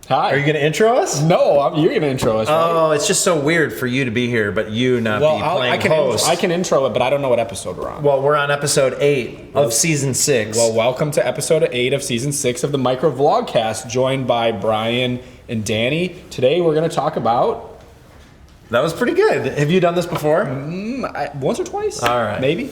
Hi. Are you going to intro us? No, you're going to intro us, right? Oh, it's just so weird for you to be here, but you not be playing host. I can intro it, but I don't know what episode we're on. Well, we're on episode 8 of season 6. Well, welcome to episode 8 of season 6 of the Micro Vlogcast, joined by Brian and Danny. Today we're going to talk about... That was pretty good. Have you done this before? Once or twice. All right. Maybe.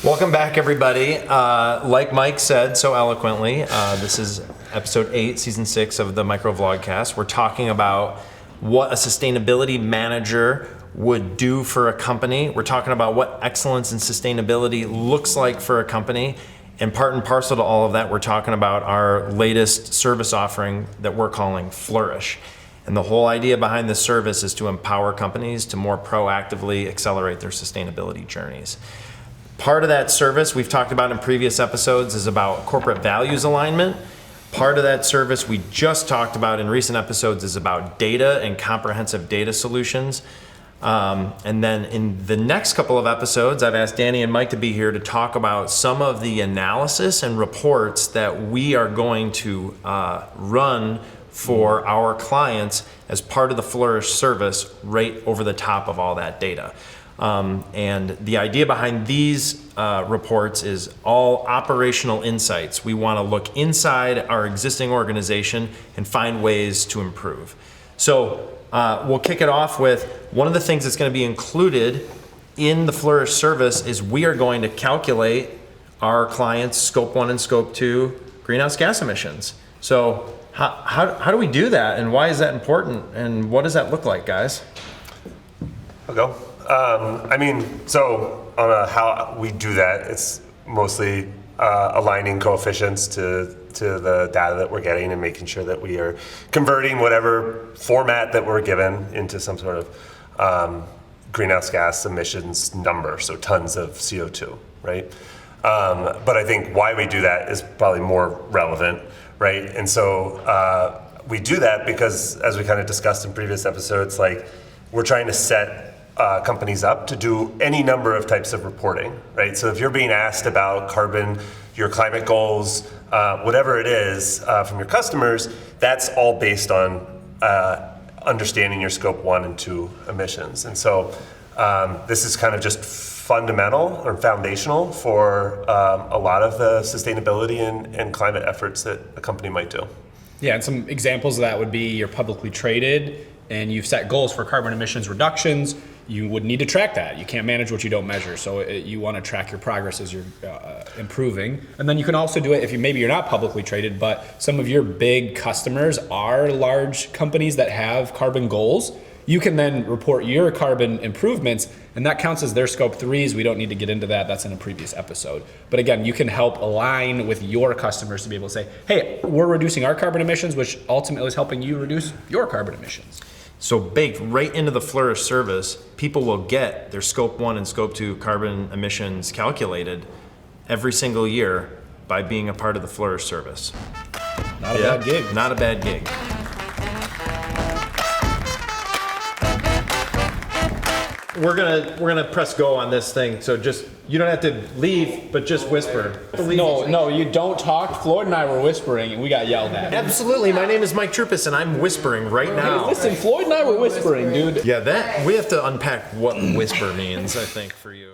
Welcome back, everybody. Like Mike said so eloquently, this is episode 8, season 6 of the Micro Vlogcast. We're talking about what a sustainability manager would do for a company. We're talking about what excellence in sustainability looks like for a company. And part and parcel to all of that, we're talking about our latest service offering that we're calling Flourish. And the whole idea behind this service is to empower companies to more proactively accelerate their sustainability journeys. Part of that service we've talked about in previous episodes is about corporate values alignment. Part of that service we just talked about in recent episodes is about data and comprehensive data solutions. And then in the next couple of episodes, I've asked Danny and Mike to be here to talk about some of the analysis and reports that we are going to run for our clients as part of the Flourish service right over the top of all that data. And the idea behind these reports is all operational insights. We want to look inside our existing organization and find ways to improve. So we'll kick it off with one of the things that's going to be included in the Flourish service is we are going to calculate our clients' Scope 1 and Scope 2 greenhouse gas emissions. So how do we do that, and why is that important, and what does that look like, guys? I'll go. So on how we do that, it's mostly aligning coefficients to the data that we're getting and making sure that we are converting whatever format that we're given into some sort of greenhouse gas emissions number, so tons of CO2, right? But I think why we do that is probably more relevant, right? And so we do that because, as we kind of discussed in previous episodes, like we're trying to set companies up to do any number of types of reporting, right? So if you're being asked about carbon, your climate goals, whatever it is from your customers, that's all based on understanding your Scope 1 and 2 emissions. And so this is kind of just fundamental or foundational for a lot of the sustainability and climate efforts that a company might do. Yeah, and some examples of that would be you're publicly traded and you've set goals for carbon emissions reductions. You would need to track that. You can't manage what you don't measure. So you want to track your progress as you're improving. And then you can also do it if maybe you're not publicly traded, but some of your big customers are large companies that have carbon goals. You can then report your carbon improvements, and that counts as their Scope 3s. We don't need to get into that. That's in a previous episode. But again, you can help align with your customers to be able to say, hey, we're reducing our carbon emissions, which ultimately is helping you reduce your carbon emissions. So baked right into the Flourish service, people will get their Scope 1 and Scope 2 carbon emissions calculated every single year by being a part of the Flourish service. Not a bad gig. Not a bad gig. We're gonna press go on this thing. So just you don't have to leave, but just whisper. No, you don't talk. Floyd and I were whispering, and we got yelled at. Absolutely. My name is Mike Trupis, and I'm whispering right now. Hey, listen, Floyd and I were whispering, dude. Yeah, that we have to unpack what whisper means, I think, for you.